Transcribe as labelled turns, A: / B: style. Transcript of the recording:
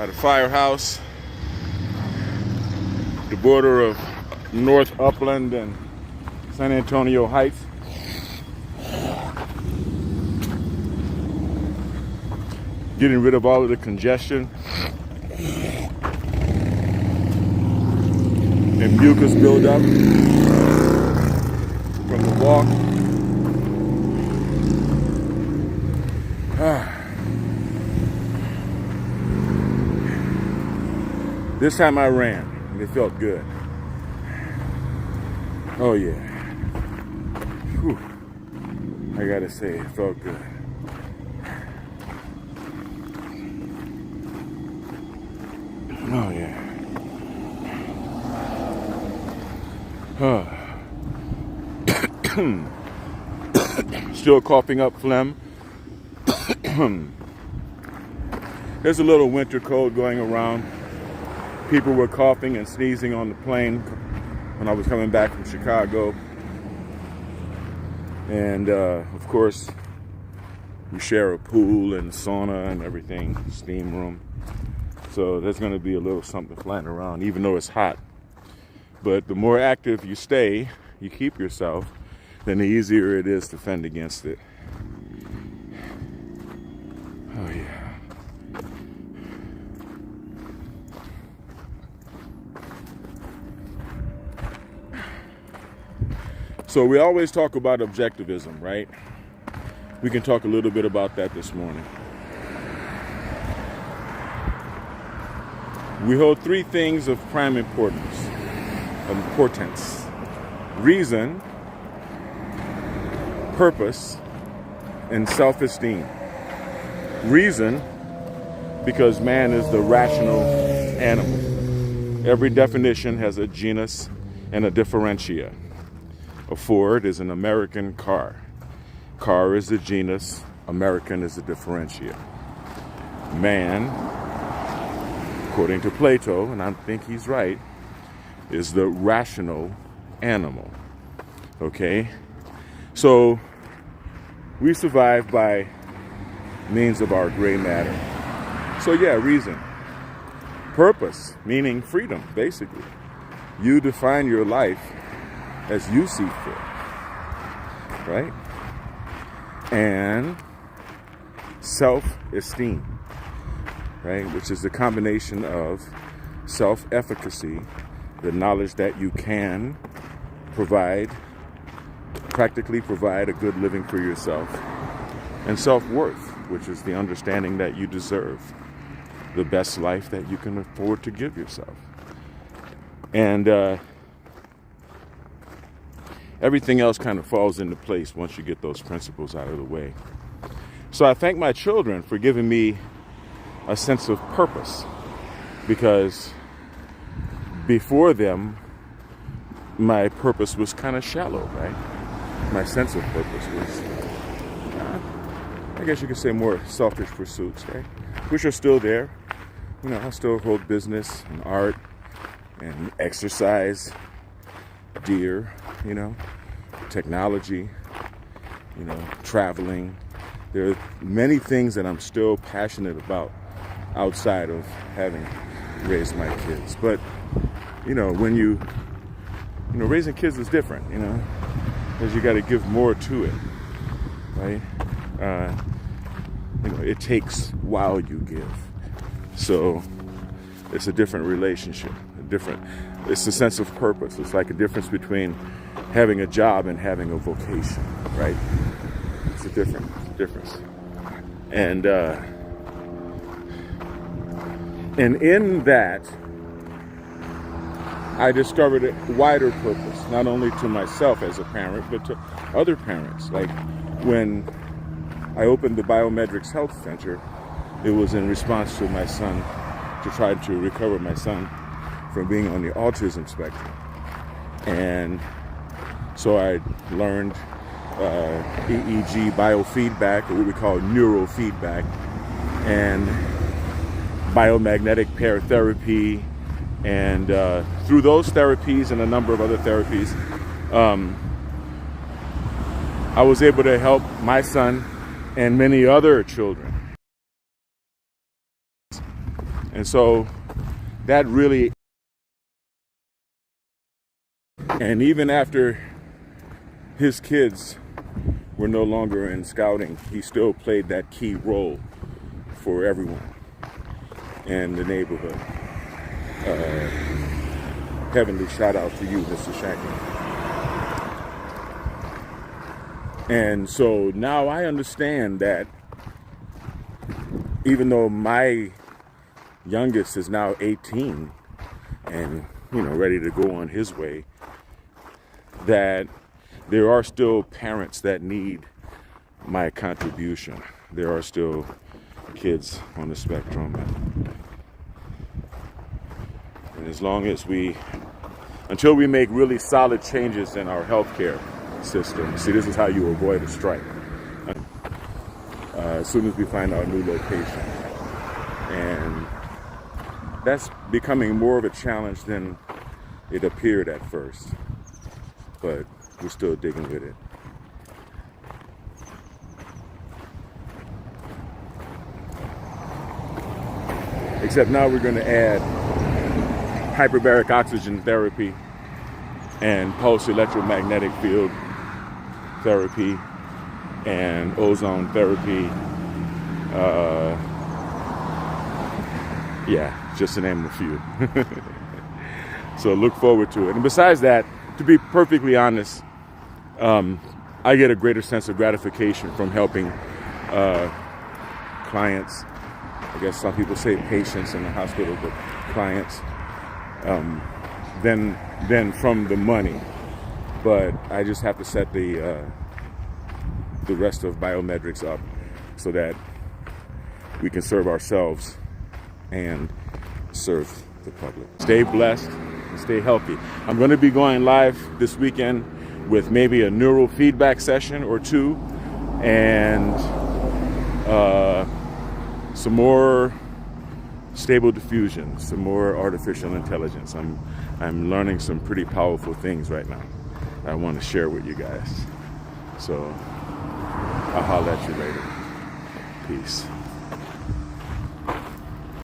A: by the firehouse, the border of North Upland and San Antonio Heights. Getting rid of all of the congestion and mucus buildup from the walk. This time I ran and it felt good. Oh yeah. Whew. I gotta say, it felt good. Oh yeah. Still coughing up phlegm. There's a little winter cold going around. People were coughing and sneezing on the plane when I was coming back from Chicago. And of course, we share a pool and sauna and everything, steam room. So there's going to be a little something flying around, even though it's hot. But the more active you stay, you keep yourself, then the easier it is to fend against it. Oh yeah. So we always talk about objectivism, right? We can talk a little bit about that this morning. We hold three things of prime importance. Reason, purpose, and self-esteem. Reason, because man is the rational animal. Every definition has a genus and a differentia. A Ford is an American car. Car is the genus, American is the differentia. Man, according to Plato, and I think he's right, is the rational animal. Okay? So, we survive by means of our gray matter. So yeah, reason. Purpose, meaning freedom, basically. You define your life as you see fit, right? And self-esteem, right? Which is the combination of self-efficacy, the knowledge that you can practically provide a good living for yourself, and self-worth, which is the understanding that you deserve the best life that you can afford to give yourself. And everything else kind of falls into place once you get those principles out of the way. So I thank my children for giving me a sense of purpose, because before them, my purpose was kind of shallow, right? My sense of purpose was, I guess you could say, more selfish pursuits, right? Which are still there. You know, I still hold business and art and exercise, deer, you know, technology, you know, traveling. There are many things that I'm still passionate about outside of having raised my kids. But, you know, when raising kids is different, you know, because you got to give more to it, right? You know, it takes while you give. So it's a different relationship, it's a sense of purpose. It's like a difference between having a job and having a vocation, right? It's a difference. And in that, I discovered a wider purpose, not only to myself as a parent, but to other parents. Like when I opened the Biometrics Health Center, it was in response to my son, to try to recover my son from being on the autism spectrum. And so I learned EEG biofeedback, or what we call neurofeedback, and biomagnetic pair therapy. And through those therapies and a number of other therapies, I was able to help my son and many other children And so that really, and even after his kids were no longer in scouting, he still played that key role for everyone in the neighborhood. Heavenly shout out to you, Mr. Shanklin. And so now I understand that even though my youngest is now 18 and, ready to go on his way, that there are still parents that need my contribution. There are still kids on the spectrum. And as long as until we make really solid changes in our healthcare system, see, this is how you avoid a strike. As soon as we find our new location. And that's becoming more of a challenge than it appeared at first. But we're still digging with it. Except now we're going to add hyperbaric oxygen therapy and pulse electromagnetic field therapy and ozone therapy. Just to name a few. So look forward to it. And besides that, to be perfectly honest, I get a greater sense of gratification from helping clients. I guess some people say patients in the hospital, but clients, than from the money. But I just have to set the rest of biometrics up so that we can serve ourselves and serve the public. Stay blessed and stay healthy. I'm going to be going live this weekend with maybe a neurofeedback session or two, and some more stable diffusion, some more artificial intelligence. I'm learning some pretty powerful things right now I want to share with you guys. So I'll holler at you later. Peace.